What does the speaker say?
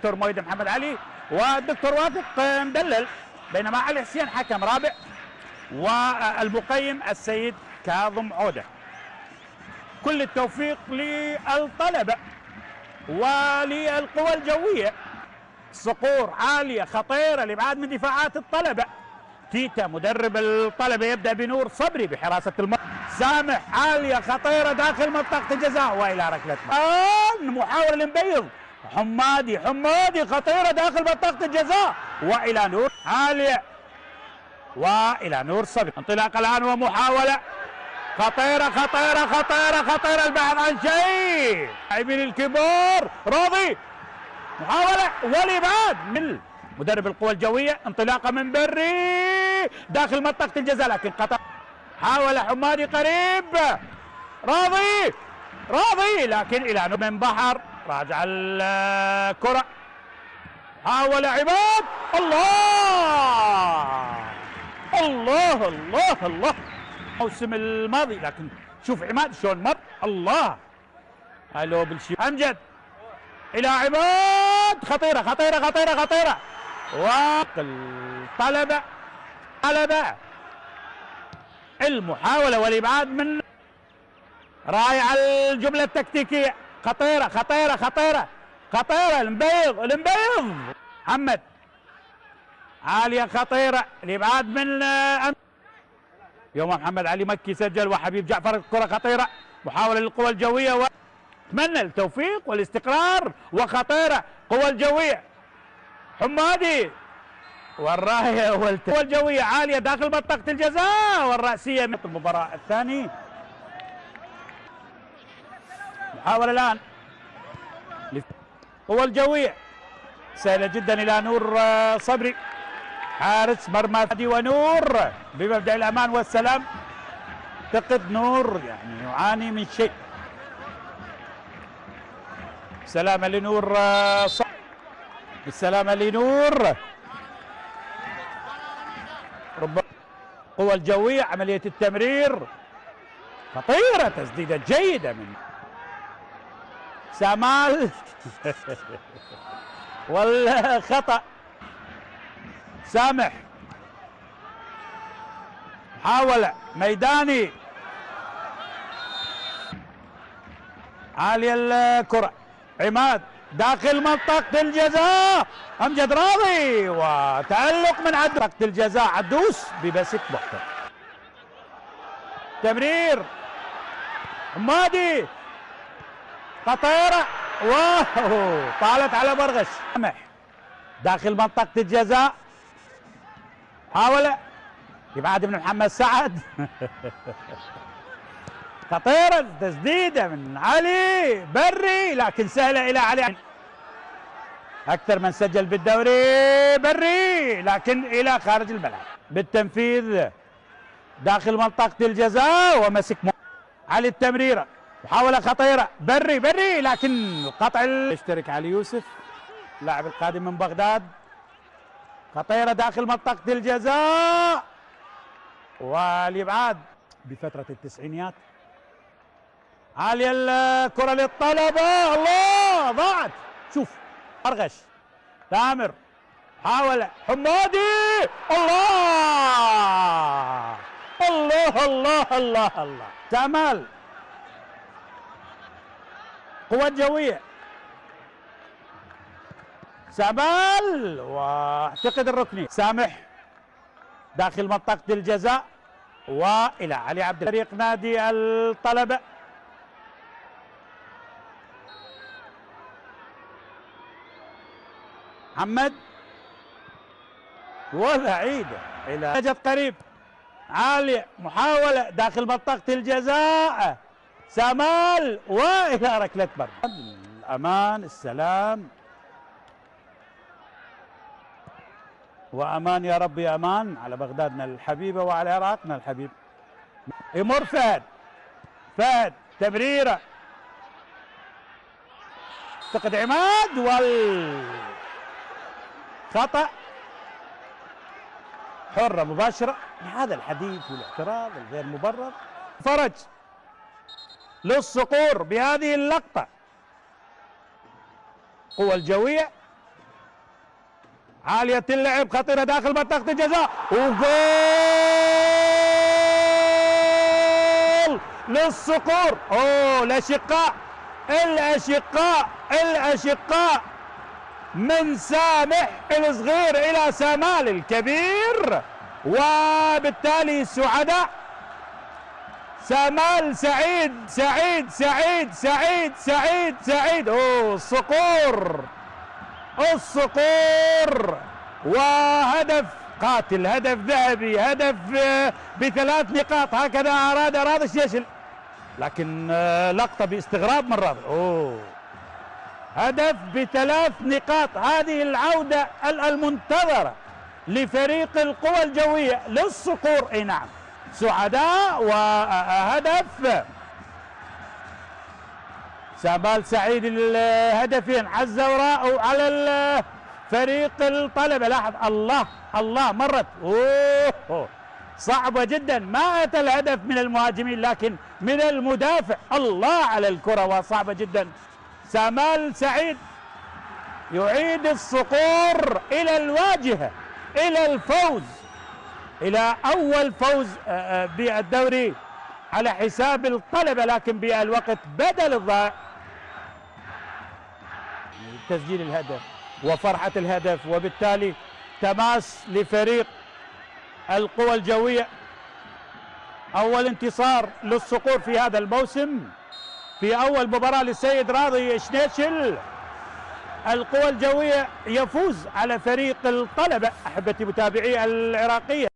الدكتور مويد محمد علي والدكتور واثق مدلل، بينما علي حسين حكم رابع، والمقيم السيد كاظم عوده. كل التوفيق للطلبه وللقوى الجويه. صقور عاليه خطيره لابعاد من دفاعات الطلبه. تيتا مدرب الطلبه يبدا بنور صبري بحراسه المرمى. سامح عاليه خطيره داخل منطقه الجزاء والى ركله مرمى. محاوله لمبيض. حمادي خطيره داخل منطقه الجزاء والى نور عاليه والى نور صبري. انطلاق الان ومحاوله خطيره البحث عن شيء. لاعبين الكبار راضي. محاوله والابعاد من مدرب القوى الجويه. انطلاقه من بري داخل منطقه الجزاء لكن قطع. حاول حمادي قريب. راضي لكن الى من بحر. راجع الكره. حاول عماد. الله الموسم الماضي، لكن شوف عماد شلون مر. الله الو بالشي. امجد الى عماد. خطيره والطلبه المحاوله والابعاد من رائع. الجمله التكتيكيه خطيره المبيض. محمد عاليه خطيره الابعاد من يوم محمد علي مكي سجل وحبيب جعفر. الكره خطيره. محاوله للقوى الجويه اتمنى التوفيق والاستقرار. وخطيره قوى الجويه. حمادي والرايه والقوى الجويه عاليه داخل منطقه الجزاء والراسيه من المباراه الثاني. محاوله الان للقوى الجويه سهله جدا الى نور صبري حارس مرمى ونور بمبدا الامان والسلام. اعتقد نور يعني يعاني من شيء. سلامه لنور بالسلامه لنور. ربما القوى الجويه عمليه التمرير خطيره. تسديده جيده من سامال والخطا. سامح محاوله ميداني عاليه الكره. عماد داخل منطقه الجزاء. امجد راضي وتألق من عدوس. منطقه الجزاء عدوس ببسك محتر. تمرير حمادي خطيره. واو طالت على برغش. سامح داخل منطقه الجزاء. محاوله يبعد من محمد سعد. خطيره تسديده من علي بري لكن سهله الى علي. اكثر من سجل بالدوري بري لكن الى خارج الملعب. بالتنفيذ داخل منطقه الجزاء ومسك علي التمريره. محاوله خطيره بري لكن قطع. يشترك علي يوسف اللاعب القادم من بغداد. خطيره داخل منطقه الجزاء والابعاد بفتره التسعينيات. عاليه الكره للطلبه. الله ضاعت. شوف ارغش تامر. حاول حمادي. الله تامل قوة جوية. سامال واعتقد الركني. سامح داخل منطقة الجزاء والى علي عبد فريق نادي الطلبة. محمد وبعيدة الى نجد قريب. عالية محاولة داخل منطقة الجزاء. سامال والى ركلة مرمى. الامان السلام وامان يا رب يا امان على بغدادنا الحبيبه وعلى عراقنا الحبيب. يمر فهد تمريره. اعتقد عماد والخطا. حره مباشره. هذا الحديث والاعتراض الغير مبرر. فرج للصقور بهذه اللقطه. قوى الجويه عالية اللعب، خطيرة داخل منطقة الجزاء، وجول للصقور. اوه الاشقاء من سامح الصغير الى سامال الكبير، وبالتالي سعداء. سامال سعيد. اوه الصقور، وهدف قاتل، هدف ذهبي، هدف ب3 نقاط. هكذا اراد راضي الشيشل، لكن لقطة باستغراب من راضي. هدف ب3 نقاط. هذه العودة المنتظرة لفريق القوى الجوية للصقور. اي نعم، سعداء، وهدف سامال سعيد. الهدفين على الزوراء وعلى فريق الطلبة. لاحظ الله مرت صعبة جدا. ما أتى الهدف من المهاجمين لكن من المدافع. الله على الكرة، وصعبة جدا. سامال سعيد يعيد الصقور إلى الواجهة، إلى الفوز، إلى أول فوز بالدوري على حساب الطلبة، لكن بالوقت بدل الضائع. تسجيل الهدف وفرحة الهدف، وبالتالي تماس لفريق القوى الجوية. أول انتصار للصقور في هذا الموسم، في أول مباراة للسيد راضي شنيشل. القوى الجوية يفوز على فريق الطلبة. أحبتي متابعي العراقية.